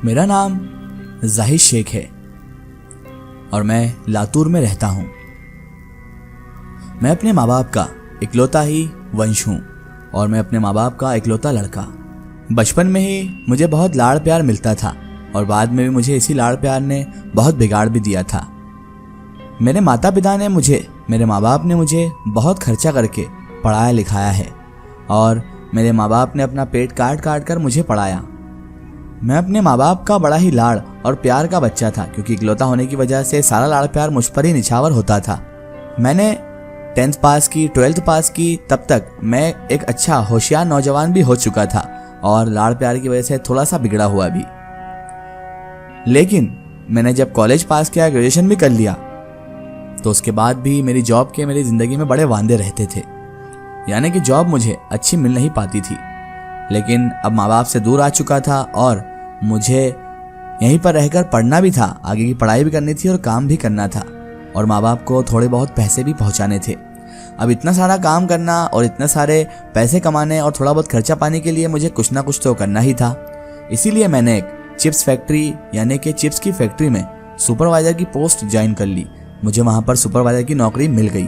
मेरा नाम जाहिद शेख है और मैं लातूर में रहता हूँ। मैं अपने माँ बाप का इकलौता ही वंश हूँ और मैं अपने माँ बाप का इकलौता लड़का। बचपन में ही मुझे बहुत लाड़ प्यार मिलता था और बाद में भी मुझे इसी लाड़ प्यार ने बहुत बिगाड़ भी दिया था। मेरे माता पिता ने मेरे माँ बाप ने मुझे बहुत खर्चा करके पढ़ाया लिखाया है और मेरे माँ बाप ने अपना पेट काट काट कर मुझे पढ़ाया। मैं अपने माँ बाप का बड़ा ही लाड़ और प्यार का बच्चा था क्योंकि इकलौता होने की वजह से सारा लाड़ प्यार मुझ पर ही निछावर होता था। मैंने 10th पास की, 12th पास की, तब तक मैं एक अच्छा होशियार नौजवान भी हो चुका था और लाड़ प्यार की वजह से थोड़ा सा बिगड़ा हुआ भी। लेकिन मैंने जब कॉलेज पास किया, ग्रेजुएशन भी कर लिया, तो उसके बाद भी मेरी जॉब के मेरी ज़िंदगी में बड़े वांदे रहते थे। यानी कि जॉब मुझे अच्छी मिल नहीं पाती थी। लेकिन अब माँ बाप से दूर आ चुका था और मुझे यहीं पर रहकर पढ़ना भी था, आगे की पढ़ाई भी करनी थी और काम भी करना था और माँ बाप को थोड़े बहुत पैसे भी पहुँचाने थे। अब इतना सारा काम करना और इतने सारे पैसे कमाने और थोड़ा बहुत खर्चा पाने के लिए मुझे कुछ ना कुछ तो करना ही था। इसीलिए मैंने एक चिप्स फैक्ट्री यानी कि चिप्स की फैक्ट्री में सुपरवाइज़र की पोस्ट ज्वाइन कर ली। मुझे वहाँ पर सुपरवाइज़र की नौकरी मिल गई।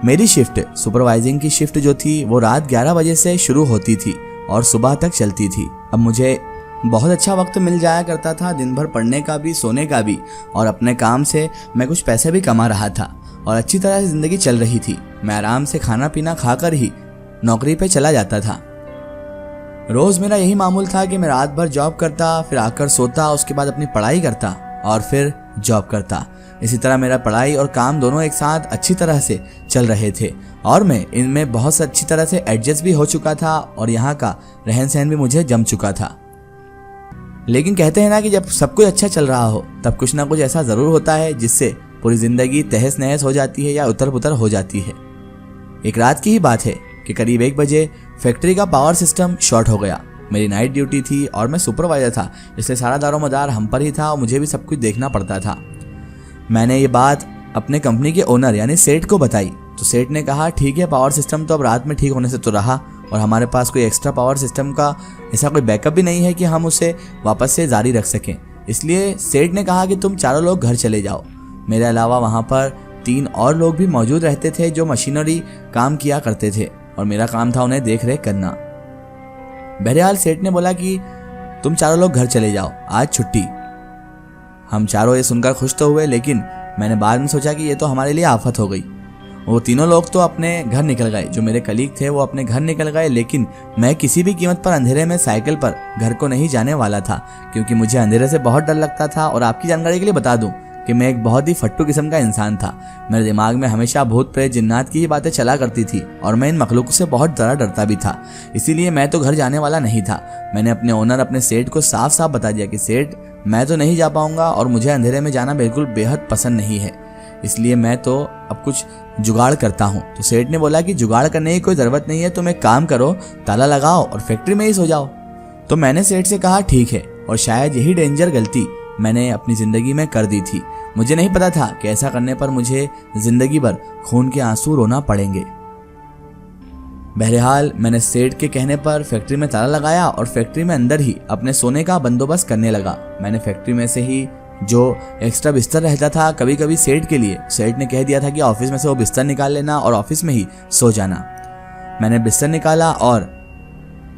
मेरी शिफ्ट, सुपरवाइजिंग की शिफ्ट जो थी वो रात 11 बजे से शुरू होती थी और सुबह तक चलती थी। अब मुझे बहुत अच्छा वक्त मिल जाया करता था, दिन भर पढ़ने का भी, सोने का भी, और अपने काम से मैं कुछ पैसे भी कमा रहा था और अच्छी तरह से ज़िंदगी चल रही थी। मैं आराम से खाना पीना खाकर ही नौकरी पे चला जाता था। रोज़ मेरा यही मामूल था कि मैं रात भर जॉब करता, फिर आकर सोता, उसके बाद अपनी पढ़ाई करता और फिर जॉब करता। इसी तरह मेरा पढ़ाई और काम दोनों एक साथ अच्छी तरह से चल रहे थे और मैं इनमें बहुत अच्छी तरह से एडजस्ट भी हो चुका था और यहाँ का रहन सहन भी मुझे जम चुका था। लेकिन कहते हैं ना कि जब सब कुछ अच्छा चल रहा हो तब कुछ ना कुछ ऐसा ज़रूर होता है जिससे पूरी ज़िंदगी तहस नहस हो जाती है या उतर पुतर हो जाती है। एक रात की ही बात है कि करीब 1 बजे फैक्ट्री का पावर सिस्टम शॉर्ट हो गया। मेरी नाइट ड्यूटी थी और मैं सुपरवाइज़र था, इसलिए सारा दारोमदार हम पर ही था और मुझे भी सब कुछ देखना पड़ता था। मैंने ये बात अपने कंपनी के ओनर यानी सेठ को बताई तो सेठ ने कहा ठीक है, पावर सिस्टम तो अब रात में ठीक होने से तो रहा और हमारे पास कोई एक्स्ट्रा पावर सिस्टम का ऐसा कोई बैकअप भी नहीं है कि हम उसे वापस से जारी रख सकें। इसलिए सेठ ने कहा कि तुम चारों लोग घर चले जाओ। मेरे अलावा वहाँ पर 3 और लोग भी मौजूद रहते थे जो मशीनरी काम किया करते थे और मेरा काम था उन्हें देख रेख करना। बहरहाल सेठ ने बोला कि तुम चारों लोग घर चले जाओ, आज छुट्टी। हम चारों ये सुनकर खुश तो हुए, लेकिन मैंने बाद में सोचा कि ये तो हमारे लिए आफत हो गई। वो तीनों लोग तो अपने घर निकल गए, जो मेरे कलीग थे वो अपने घर निकल गए, लेकिन मैं किसी भी कीमत पर अंधेरे में साइकिल पर घर को नहीं जाने वाला था क्योंकि मुझे अंधेरे से बहुत डर लगता था। और आपकी जानकारी के लिए बता दूं कि मैं एक बहुत ही फट्टू किस्म का इंसान था। मेरे दिमाग में हमेशा भूत प्रेत जिन्नात की ही बातें चला करती थी और मैं इन मखलूक से बहुत ज़्यादा डरता भी था। इसीलिए मैं तो घर जाने वाला नहीं था। मैंने अपने ओनर, अपने सेठ को साफ साफ बता दिया कि सेठ, मैं तो नहीं जा पाऊंगा और मुझे अंधेरे में जाना बिल्कुल बेहद पसंद नहीं है, इसलिए मैं तो अब कुछ जुगाड़ करता हूँ। तो सेठ ने बोला कि जुगाड़ करने की कोई ज़रूरत नहीं है, तुम एक काम करो, ताला लगाओ और फैक्ट्री में ही सो जाओ। तो मैंने सेठ से कहा ठीक है, और शायद यही डेंजर गलती मैंने अपनी ज़िंदगी में कर दी थी। मुझे नहीं पता था कि ऐसा करने पर मुझे ज़िंदगी भर खून के आंसू रोना पड़ेंगे। बहरहाल मैंने सेठ के कहने पर फैक्ट्री में ताला लगाया और फैक्ट्री में अंदर ही अपने सोने का बंदोबस्त करने लगा। मैंने फैक्ट्री में से ही जो एक्स्ट्रा बिस्तर रहता था कभी कभी सेठ के लिए, सेठ ने कह दिया था कि ऑफिस में से वो बिस्तर निकाल लेना और ऑफिस में ही सो जाना। मैंने बिस्तर निकाला और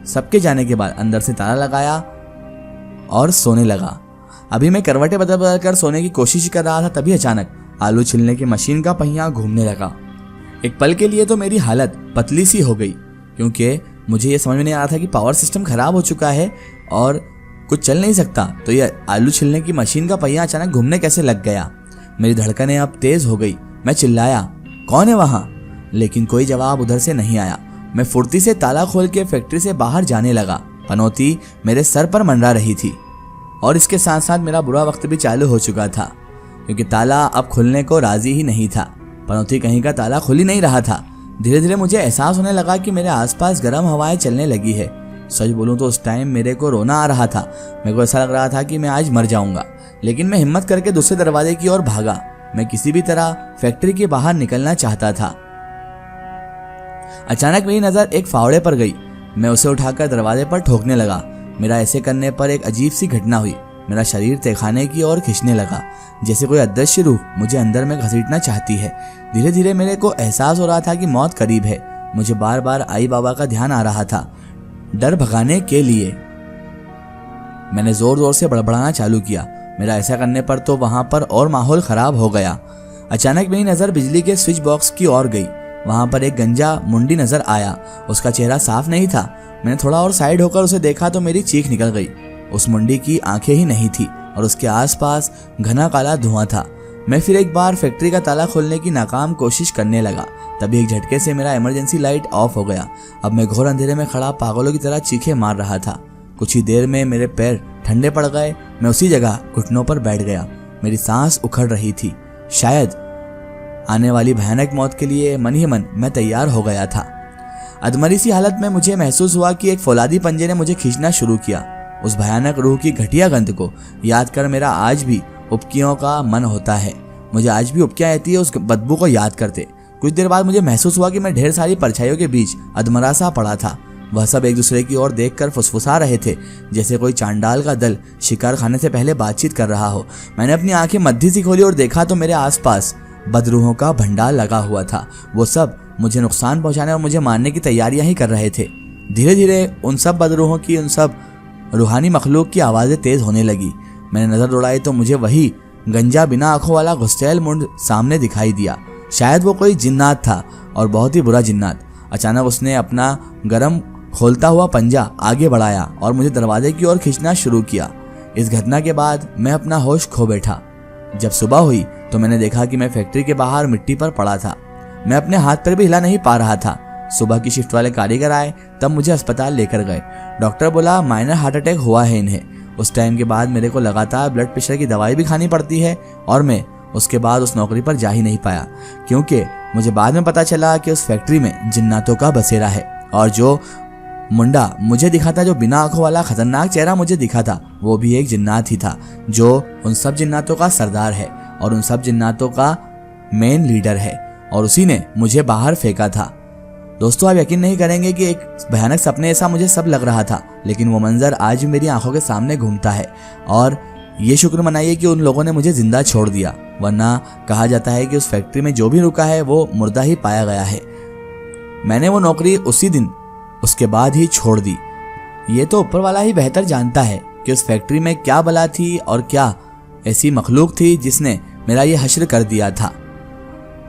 सबके जाने के बाद अंदर से ताला लगाया और सोने लगा। अभी मैं करवटें बदल बदल कर सोने की कोशिश कर रहा था, तभी अचानक आलू छिलने की मशीन का पहिया घूमने लगा। एक पल के लिए तो मेरी हालत पतली सी हो गई क्योंकि मुझे ये समझ में नहीं आ रहा था कि पावर सिस्टम खराब हो चुका है और कुछ चल नहीं सकता, तो ये आलू छिलने की मशीन का पहिया अचानक घूमने कैसे लग गया। मेरी धड़कनें अब तेज हो गई। मैं चिल्लाया, कौन है वहाँ? लेकिन कोई जवाब उधर से नहीं आया। मैं फुर्ती से ताला खोल के फैक्ट्री से बाहर जाने लगा। पनौती मेरे सर पर मंडरा रही थी और इसके साथ साथ मेरा बुरा वक्त भी चालू हो चुका था क्योंकि ताला अब खुलने को राजी ही नहीं था। पनौती कहीं का ताला खुल ही नहीं रहा था। धीरे धीरे मुझे एहसास होने लगा कि मेरे आसपास गर्म हवाएं चलने लगी है। सच बोलूं तो उस टाइम मेरे को रोना आ रहा था। मेरे को ऐसा लग रहा था कि मैं आज मर जाऊंगा, लेकिन मैं हिम्मत करके दूसरे दरवाजे की ओर भागा। मैं किसी भी तरह फैक्ट्री के बाहर निकलना चाहता था। अचानक मेरी नजर एक फावड़े पर गई। मैं उसे उठाकर दरवाजे पर ठोकने लगा। मेरा ऐसे करने पर एक अजीब सी घटना हुई। मेरा शरीर तहखाने की ओर खिंचने लगा, जैसे कोई अदृश्य रूह मुझे अंदर में घसीटना चाहती है। धीरे धीरे मेरे को एहसास हो रहा था कि मौत करीब है। मुझे बार बार आई बाबा का ध्यान आ रहा था। डर भगाने के लिए मैंने जोर जोर से बड़बड़ाना चालू किया। मेरा ऐसा करने पर तो वहां पर और माहौल खराब हो गया। अचानक मेरी नजर बिजली के स्विच बॉक्स की ओर गई। वहां पर एक गंजा मुंडी नजर आया। उसका चेहरा साफ नहीं था। मैंने थोड़ा और साइड होकर उसे देखा तो मेरी चीख निकल गई। उस मुंडी की आंखें ही नहीं थी और उसके आसपास घना काला धुआं था। मैं फिर एक बार फैक्ट्री का ताला खोलने की नाकाम कोशिश करने लगा। तभी एक झटके से मेरा इमरजेंसी लाइट ऑफ हो गया। अब मैं घोर अंधेरे में खड़ा पागलों की तरह चीखें मार रहा था। कुछ ही देर में मेरे पैर ठंडे पड़ गए। मैं उसी जगह घुटनों पर बैठ गया। मेरी सांस उखड़ रही थी। शायद आने वाली भयानक मौत के लिए मन ही मन मैं तैयार हो गया था। अधमरी सी हालत में मुझे महसूस हुआ कि एक फौलादी पंजे ने मुझे खींचना शुरू किया। उस भयानक रूह की घटिया गंध को याद कर मेरा आज भी उबकियों का मन होता है। मुझे आज भी उबकियां आती है उस बदबू को याद करते। कुछ देर बाद मुझे महसूस हुआ कि मैं ढेर सारी परछाइयों के बीच अधमरा सा पड़ा था। वह सब एक दूसरे की ओर देखकर फुसफुसा रहे थे, जैसे कोई चांडाल का दल शिकार खाने से पहले बातचीत कर रहा हो। मैंने अपनी आंखें मद्दी सी खोली और देखा तो मेरे आसपास बदरूहों का भंडार लगा हुआ था। वो सब मुझे नुकसान पहुंचाने और मुझे मारने की तैयारियां ही कर रहे थे। धीरे धीरे उन सब बदरूहों की, उन सब रूहानी मखलूक की आवाजें तेज होने लगी। मैंने नजर दौड़ाई तो मुझे वही गंजा बिना आंखों वाला घुस्टैल मुंड सामने दिखाई दिया। शायद वो कोई जिन्नात था और बहुत ही बुरा जिन्नात। अचानक उसने अपना गरम खोलता हुआ पंजा आगे बढ़ाया और मुझे दरवाजे की ओर खींचना शुरू किया। इस घटना के बाद मैं अपना होश खो बैठा। जब सुबह हुई तो मैंने देखा कि मैं फैक्ट्री के बाहर मिट्टी पर पड़ा था। मैं अपने हाथ पर भी हिला नहीं पा रहा था। सुबह की शिफ्ट वाले कारीगर आए, तब मुझे अस्पताल लेकर गए। डॉक्टर बोला माइनर हार्ट अटैक हुआ है इन्हें। उस टाइम के बाद मेरे को लगातार ब्लड प्रेशर की दवाई भी खानी पड़ती है और मैं उसके बाद उस नौकरी पर जा ही नहीं पाया, क्योंकि मुझे बाद में पता चला कि उस फैक्ट्री में जिन्नातों का बसेरा है। और जो मुंडा मुझे दिखा था, जो बिना आंखों वाला खतरनाक चेहरा मुझे दिखा था, वो भी एक जिन्नात ही था, जो उन सब जिन्नातों का सरदार है और उन सब जिन्नातों का मेन लीडर है। और उसी ने मुझे बाहर फेंका था। दोस्तों, आप यकीन नहीं करेंगे कि एक भयानक सपने ऐसा मुझे सब लग रहा था, लेकिन वो मंजर आज भी मेरी आंखों के सामने घूमता है। और ये शुक्र मनाइए कि उन लोगों ने मुझे जिंदा छोड़ दिया, वरना कहा जाता है कि उस फैक्ट्री में जो भी रुका है वो मुर्दा ही पाया गया है। मैंने वो नौकरी उसी दिन उसके बाद ही छोड़ दी। ये तो ऊपर वाला ही बेहतर जानता है कि उस फैक्ट्री में क्या बला थी और क्या ऐसी मखलूक थी जिसने मेरा ये हश्र कर दिया था।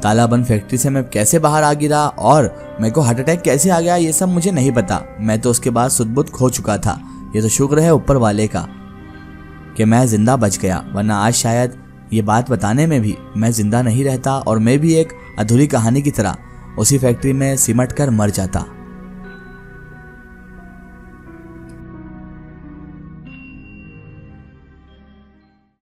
ताला बंद फैक्ट्री से मैं कैसे बाहर आ गिरा और मेरे को हार्ट अटैक कैसे आ गया, ये सब मुझे नहीं पता। मैं तो उसके बाद सुध-बुध खो चुका था। ये तो शुक्र है ऊपर वाले का कि मैं जिंदा बच गया, वरना आज शायद ये बात बताने में भी मैं जिंदा नहीं रहता और मैं भी एक अधूरी कहानी की तरह उसी फैक्ट्री में सिमट कर मर जाता।